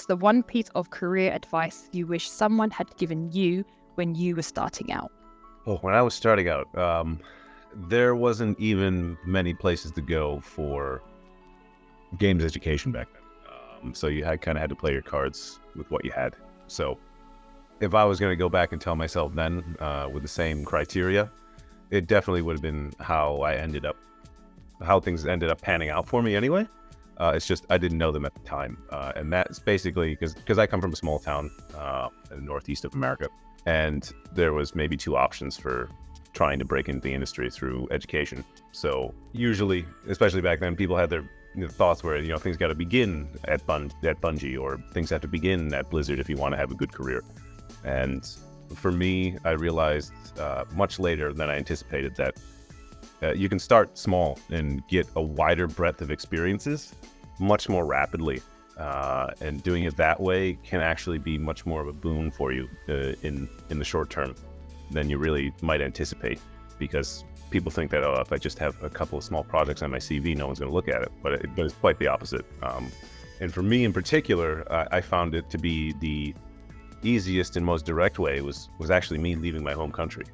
the one piece of career advice you wish someone had given you when you were starting out? Oh, when I was starting out, there wasn't even many places to go for games education back then. So you kind of had to play your cards with what you had. So if I was going to go back and tell myself then with the same criteria, it definitely would have been how things ended up panning out for me anyway. It's just I didn't know them at the time. And that's basically because I come from a small town in the northeast of America. And there was maybe two options for trying to break into the industry through education. So usually, especially back then, people had their thoughts where, things got to begin at Bungie, or things have to begin at Blizzard if you want to have a good career. And for me, I realized much later than I anticipated that you can start small and get a wider breadth of experiences much more rapidly. And doing it that way can actually be much more of a boon for you in the short term than you really might anticipate, because people think that, if I just have a couple of small projects on my CV, no one's going to look at it, but it's quite the opposite. And for me in particular, I found it to be the easiest and most direct way was actually me leaving my home country.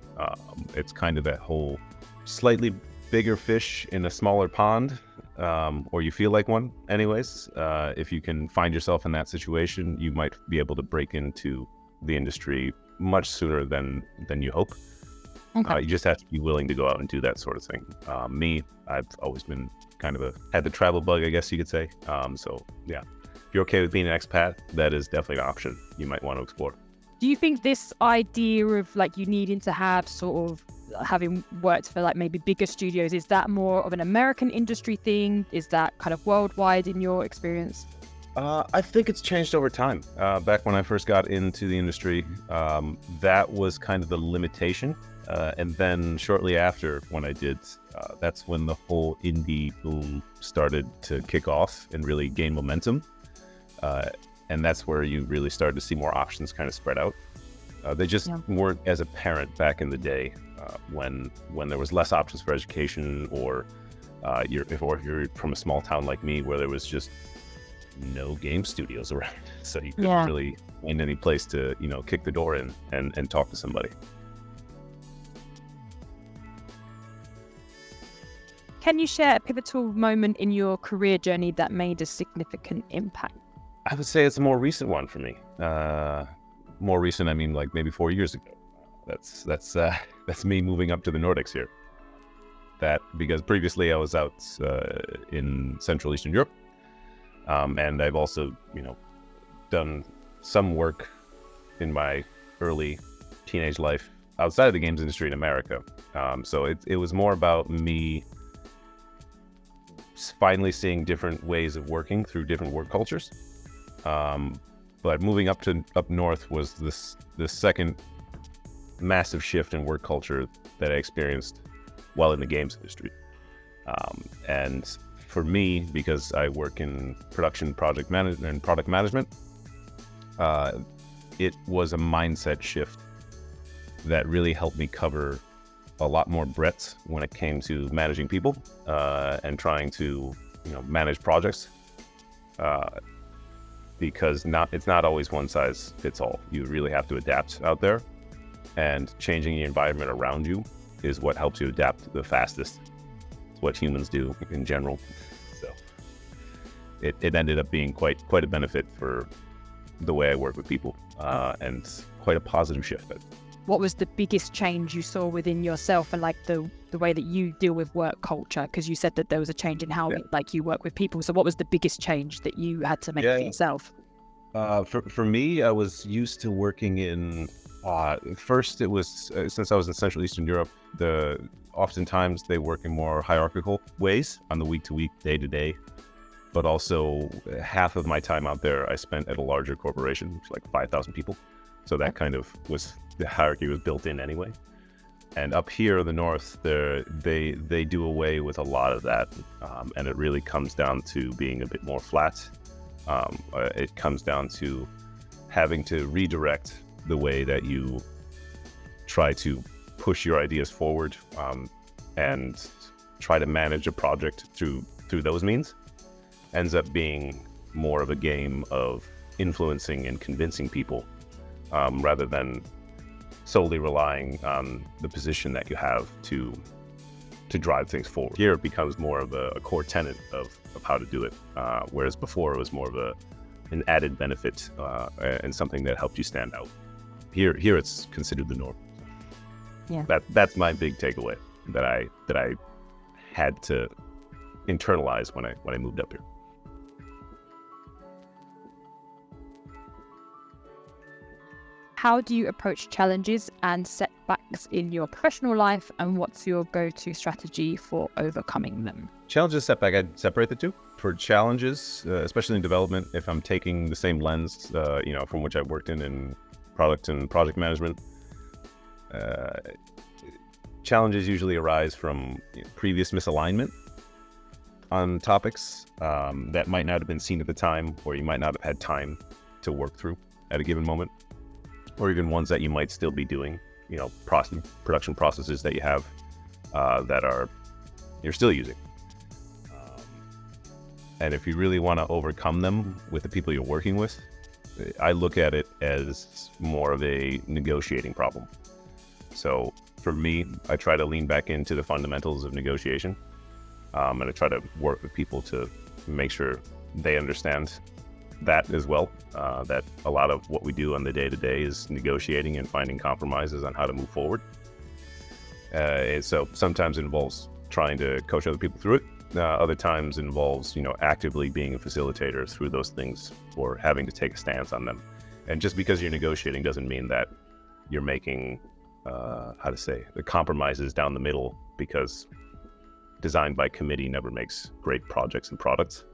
It's kind of that whole slightly bigger fish in a smaller pond, or you feel like one anyways. If you can find yourself in that situation, you might be able to break into the industry much sooner than you hope. Okay. You just have to be willing to go out and do that sort of thing. I've always been had the travel bug, I guess you could say. So yeah, if you're okay with being an expat, that is definitely an option you might want to explore. Do you think this idea of you needing to have sort of having worked for maybe bigger studios, is that more of an American industry thing? Is that kind of worldwide in your experience? I think it's changed over time. Back when I first got into the industry, that was kind of the limitation. And then shortly after, when I did, that's when the whole indie boom started to kick off and really gain momentum. And that's where you really started to see more options kind of spread out. They just weren't as apparent back in the day when there was less options for education, or if you're from a small town like me where there was just no game studios around. So you couldn't really find any place to, kick the door in and talk to somebody. Can you share a pivotal moment in your career journey that made a significant impact? I would say it's a more recent one for me. More recent, I mean, maybe 4 years ago. That's me moving up to the Nordics here. Because previously I was out in Central Eastern Europe, and I've also, done some work in my early teenage life outside of the games industry in America. So it was more about me finally seeing different ways of working through different work cultures. But moving up north was this second massive shift in work culture that I experienced while in the games industry. And for me, because I work in production, project management, and product management, it was a mindset shift that really helped me cover a lot more breadth when it came to managing people and trying to manage projects. Because it's not always one size fits all. You really have to adapt out there, and changing the environment around you is what helps you adapt the fastest. It's what humans do in general. So it ended up being quite a benefit for the way I work with people, and quite a positive shift. What was the biggest change you saw within yourself and the way that you deal with work culture? Because you said that there was a change in how you work with people. So what was the biggest change that you had to make for yourself? For me, I was used to working in, first it was, since I was in Central Eastern Europe, oftentimes they work in more hierarchical ways on the week-to-week, day-to-day. But also half of my time out there I spent at a larger corporation, which 5,000 people. So that kind of the hierarchy was built in anyway. And up here in the north, they do away with a lot of that, and it really comes down to being a bit more flat. It comes down to having to redirect the way that you try to push your ideas forward, and try to manage a project through those means. Ends up being more of a game of influencing and convincing people, rather than solely relying on the position that you have to drive things forward. Here it becomes more of a core tenet of how to do it, whereas before it was more of an added benefit and something that helped you stand out. Here it's considered the norm. Yeah. That's my big takeaway that I had to internalize when I moved up here. How do you approach challenges and setbacks in your professional life, and what's your go-to strategy for overcoming them? Challenges, setback, I'd separate the two. For challenges, especially in development, if I'm taking the same lens, from which I've worked in product and project management, challenges usually arise from previous misalignment on topics that might not have been seen at the time, or you might not have had time to work through at a given moment, or even ones that you might still be doing, production processes that you have that you're still using. And if you really want to overcome them with the people you're working with, I look at it as more of a negotiating problem. So for me, I try to lean back into the fundamentals of negotiation, and I try to work with people to make sure they understand that as well, that a lot of what we do on the day-to-day is negotiating and finding compromises on how to move forward. So sometimes it involves trying to coach other people through it. Other times involves, actively being a facilitator through those things or having to take a stance on them. And just because you're negotiating doesn't mean that you're making, the compromises down the middle, because design by committee never makes great projects and products.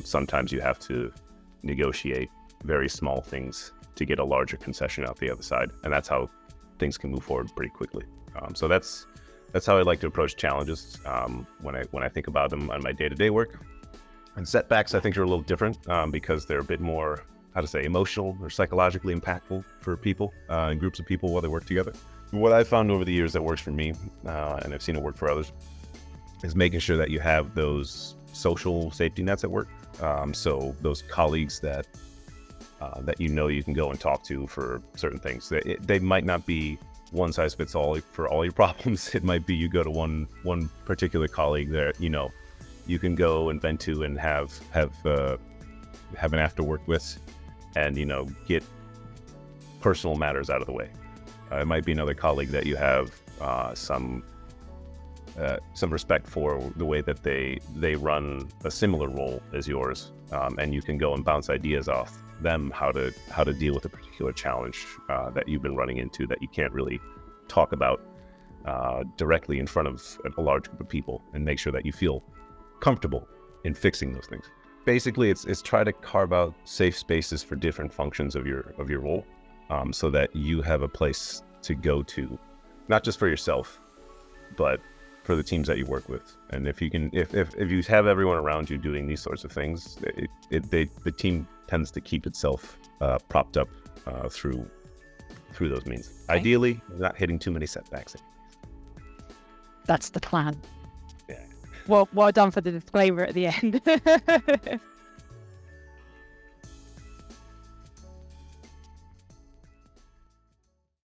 Sometimes you have to negotiate very small things to get a larger concession out the other side. And that's how things can move forward pretty quickly. So that's how I like to approach challenges when I think about them on my day-to-day work. And setbacks, I think, are a little different because they're a bit more, emotional or psychologically impactful for people and groups of people while they work together. What I've found over the years that works for me, and I've seen it work for others, is making sure that you have those social safety nets at work. So those colleagues that you can go and talk to for certain things. They might not be one size fits all for all your problems. It might be you go to one particular colleague that you can go and vent to and have an after work with, and get personal matters out of the way. It might be another colleague that you have some respect for the way that they run a similar role as yours, and you can go and bounce ideas off them how to deal with a particular challenge that you've been running into that you can't really talk about directly in front of a large group of people, and make sure that you feel comfortable in fixing those things. Basically, it's try to carve out safe spaces for different functions of your role, so that you have a place to go to, not just for yourself, but for the teams that you work with. And if you have everyone around you doing these sorts of things, the team tends to keep itself propped up through those means. Okay. Ideally, not hitting too many setbacks. That's the plan. Yeah. Well done for the disclaimer at the end.